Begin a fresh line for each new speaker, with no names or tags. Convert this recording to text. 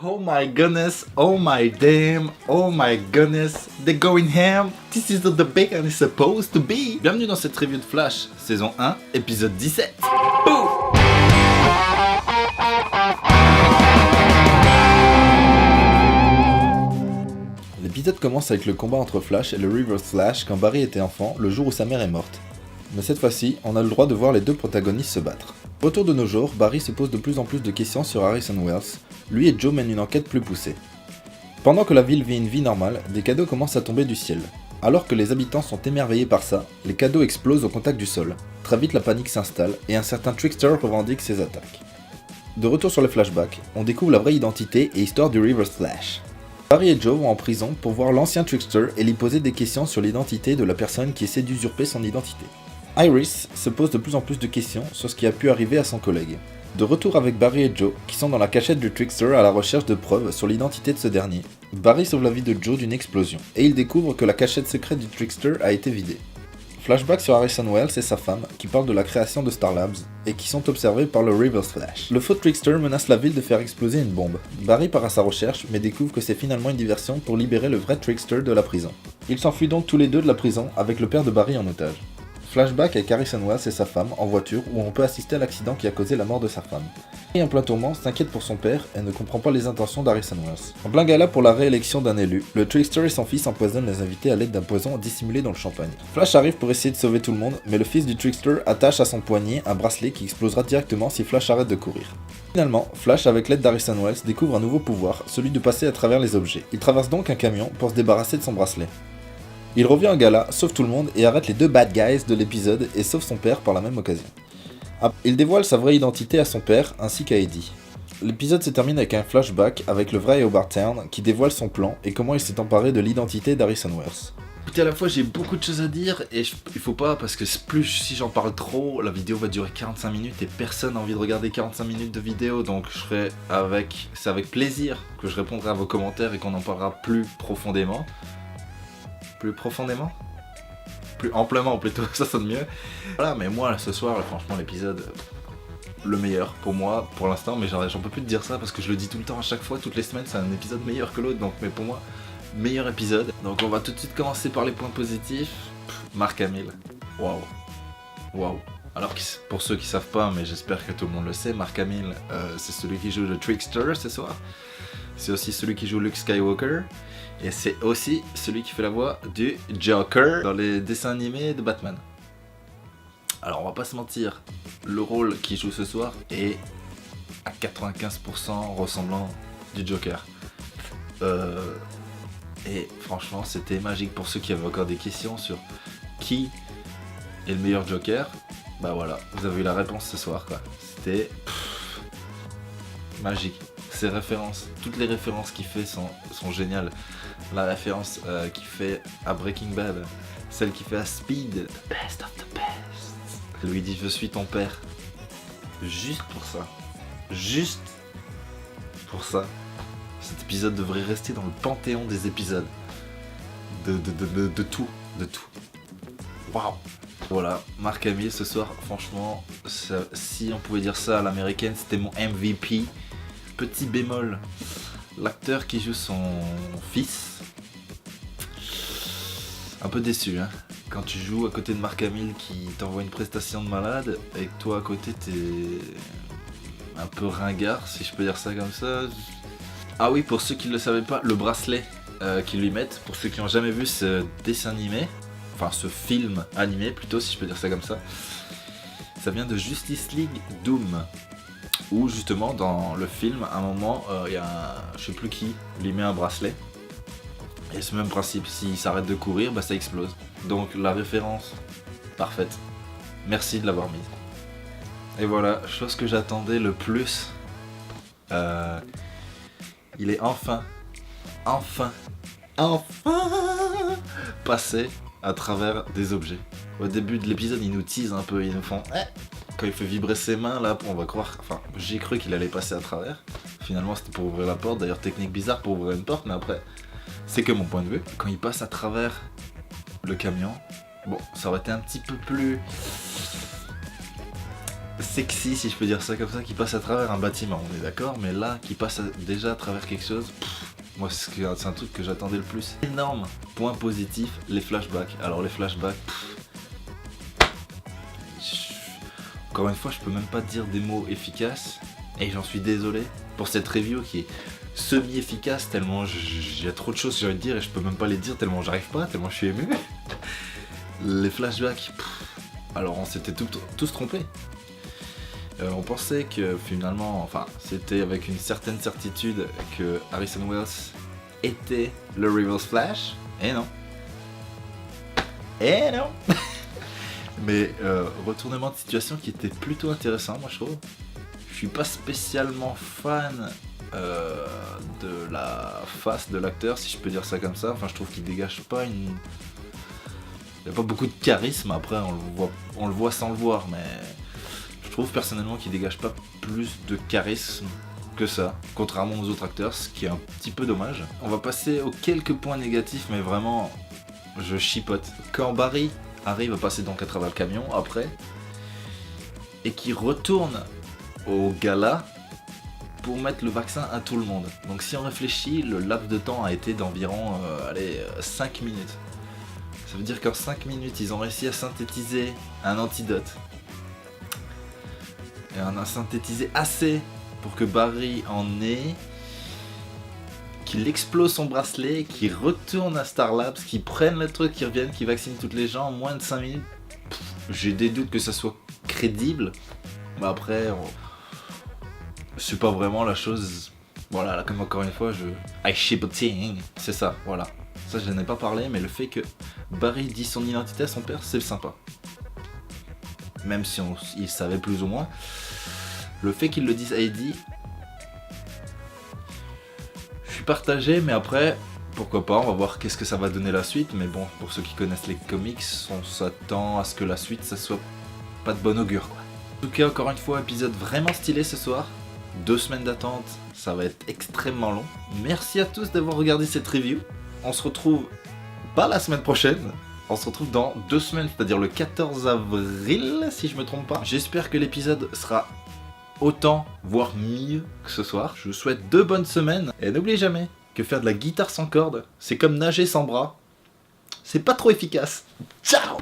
Oh my goodness, oh my damn, oh my goodness, they're going ham. This is the big and it's supposed to be. Bienvenue dans cette review de Flash, saison 1, épisode 17. Boom. L'épisode commence avec le combat entre Flash et le Reverse Flash quand Barry était enfant, le jour où sa mère est morte. Mais cette fois-ci, on a le droit de voir les deux protagonistes se battre. Retour de nos jours, Barry se pose de plus en plus de questions sur Harrison Wells. Lui et Joe mènent une enquête plus poussée. Pendant que la ville vit une vie normale, des cadeaux commencent à tomber du ciel. Alors que les habitants sont émerveillés par ça, les cadeaux explosent au contact du sol. Très vite la panique s'installe et un certain Trickster revendique ses attaques. De retour sur le flashback, on découvre la vraie identité et histoire du Reverse Flash. Barry et Joe vont en prison pour voir l'ancien Trickster et lui poser des questions sur l'identité de la personne qui essaie d'usurper son identité. Iris se pose de plus en plus de questions sur ce qui a pu arriver à son collègue. De retour avec Barry et Joe, qui sont dans la cachette du Trickster à la recherche de preuves sur l'identité de ce dernier, Barry sauve la vie de Joe d'une explosion, et il découvre que la cachette secrète du Trickster a été vidée. Flashback sur Harrison Wells et sa femme, qui parlent de la création de Star Labs, et qui sont observés par le Reverse Flash. Le faux Trickster menace la ville de faire exploser une bombe. Barry part à sa recherche, mais découvre que c'est finalement une diversion pour libérer le vrai Trickster de la prison. Ils s'enfuient donc tous les deux de la prison, avec le père de Barry en otage. Flashback avec Harrison Wells et sa femme en voiture où on peut assister à l'accident qui a causé la mort de sa femme. Et en plein tourment s'inquiète pour son père et ne comprend pas les intentions d'Harrison Wells. En plein gala pour la réélection d'un élu, le Trickster et son fils empoisonnent les invités à l'aide d'un poison dissimulé dans le champagne. Flash arrive pour essayer de sauver tout le monde, mais le fils du Trickster attache à son poignet un bracelet qui explosera directement si Flash arrête de courir. Finalement, Flash, avec l'aide d'Harrison Wells, découvre un nouveau pouvoir, celui de passer à travers les objets. Il traverse donc un camion pour se débarrasser de son bracelet. Il revient en gala, sauve tout le monde et arrête les deux bad guys de l'épisode et sauve son père par la même occasion. Il dévoile sa vraie identité à son père ainsi qu'à Eddie. L'épisode se termine avec un flashback avec le vrai Hobart Town qui dévoile son plan et comment il s'est emparé de l'identité d'Harrison Wells. Écoutez, à la fois j'ai beaucoup de choses à dire et il faut pas parce que plus si j'en parle trop, la vidéo va durer 45 minutes et personne n'a envie de regarder 45 minutes de vidéo, donc c'est avec plaisir que je répondrai à vos commentaires et qu'on en parlera plus profondément. Plus profondément, plus amplement plutôt, ça sonne mieux. Voilà, mais moi ce soir, là, franchement l'épisode le meilleur pour moi pour l'instant, mais j'en peux plus de dire ça parce que je le dis tout le temps à chaque fois, toutes les semaines c'est un épisode meilleur que l'autre, donc mais pour moi meilleur épisode. Donc on va tout de suite commencer par les points positifs. Mark Hamill, waouh. Alors pour ceux qui savent pas, mais j'espère que tout le monde le sait, Mark Hamill c'est celui qui joue le Trickster ce soir. C'est aussi celui qui joue Luke Skywalker. Et c'est aussi celui qui fait la voix du Joker dans les dessins animés de Batman. Alors on va pas se mentir, le rôle qu'il joue ce soir est à 95% ressemblant du Joker. Et franchement c'était magique pour ceux qui avaient encore des questions sur qui est le meilleur Joker. Bah voilà, vous avez eu la réponse ce soir quoi. C'était magique. Ses références, toutes les références qu'il fait sont géniales. La référence qu'il fait à Breaking Bad, celle qu'il fait à Speed, the best of the best. Elle lui dit je suis ton père. Juste pour ça, cet épisode devrait rester dans le panthéon des épisodes. De tout. Waouh. Voilà, Mark Hamill ce soir, franchement, si on pouvait dire ça à l'américaine, c'était mon MVP. Petit bémol, l'acteur qui joue son fils, un peu déçu, hein. Quand tu joues à côté de Mark Hamill qui t'envoie une prestation de malade et que toi à côté t'es un peu ringard, si je peux dire ça comme ça. Ah oui, pour ceux qui ne le savaient pas, le bracelet qu'ils lui mettent, pour ceux qui n'ont jamais vu ce dessin animé, enfin ce film animé plutôt si je peux dire ça comme ça vient de Justice League Doom. Où justement dans le film, à un moment, il y a je sais plus qui lui met un bracelet. Et ce même principe, s'il s'arrête de courir, bah ça explose. Donc la référence, parfaite. Merci de l'avoir mise. Et voilà, chose que j'attendais le plus. Il est enfin passé à travers des objets. Au début de l'épisode, ils nous teasent un peu, ils nous font... Quand il fait vibrer ses mains, là, on va croire... Enfin, j'ai cru qu'il allait passer à travers. Finalement, c'était pour ouvrir la porte. D'ailleurs, technique bizarre pour ouvrir une porte, mais après, c'est que mon point de vue. Quand il passe à travers le camion, bon, ça aurait été un petit peu plus... sexy, si je peux dire ça comme ça, qui passe à travers un bâtiment, on est d'accord, mais là, qui passe déjà à travers quelque chose, moi c'est un truc que j'attendais le plus. Énorme. Point positif, les flashbacks. Alors les flashbacks, encore une fois, je peux même pas dire des mots efficaces, et j'en suis désolé pour cette review qui est semi-efficace, tellement j'ai trop de choses que j'ai envie de dire et je peux même pas les dire tellement j'arrive pas, tellement je suis ému. Les flashbacks, alors on s'était tous trompés. On pensait que finalement, enfin, c'était avec une certaine certitude que Harrison Wells était le Reverse Flash, et non. Et non. Mais retournement de situation qui était plutôt intéressant, moi je trouve. Je suis pas spécialement fan de la face de l'acteur, si je peux dire ça comme ça. Enfin, je trouve qu'il dégage pas une... Il n'y a pas beaucoup de charisme, après on le voit sans le voir, mais je trouve personnellement qu'il dégage pas plus de charisme que ça, contrairement aux autres acteurs, ce qui est un petit peu dommage. On va passer aux quelques points négatifs, mais vraiment, je chipote. Quand Barry arrive à passer donc à travers le camion, après, et qui retourne au gala pour mettre le vaccin à tout le monde. Donc si on réfléchit, le laps de temps a été d'environ 5 minutes. Ça veut dire qu'en 5 minutes, ils ont réussi à synthétiser un antidote. Et on a synthétisé assez pour que Barry en ait, qu'il explose son bracelet, qu'il retourne à Star Labs, qu'il prenne le truc, qu'il revienne, qu'il vaccine toutes les gens en moins de 5 minutes. J'ai des doutes que ça soit crédible. Mais après, c'est pas vraiment la chose... Voilà, là, comme encore une fois, I ship a thing. C'est ça, voilà. Ça, je n'en ai pas parlé, mais le fait que Barry dit son identité à son père, c'est sympa. Même si il savait plus ou moins. Le fait qu'il le dise à Eddie, je suis partagé, mais après, pourquoi pas, on va voir qu'est-ce que ça va donner la suite. Mais bon, pour ceux qui connaissent les comics, on s'attend à ce que la suite, ça soit pas de bon augure, quoi. En tout cas, encore une fois, épisode vraiment stylé ce soir. 2 semaines d'attente, ça va être extrêmement long. Merci à tous d'avoir regardé cette review. On se retrouve pas la semaine prochaine. On se retrouve dans 2 semaines, c'est-à-dire le 14 avril, si je me trompe pas. J'espère que l'épisode sera autant, voire mieux que ce soir. Je vous souhaite 2 bonnes semaines. Et n'oubliez jamais que faire de la guitare sans cordes, c'est comme nager sans bras. C'est pas trop efficace. Ciao!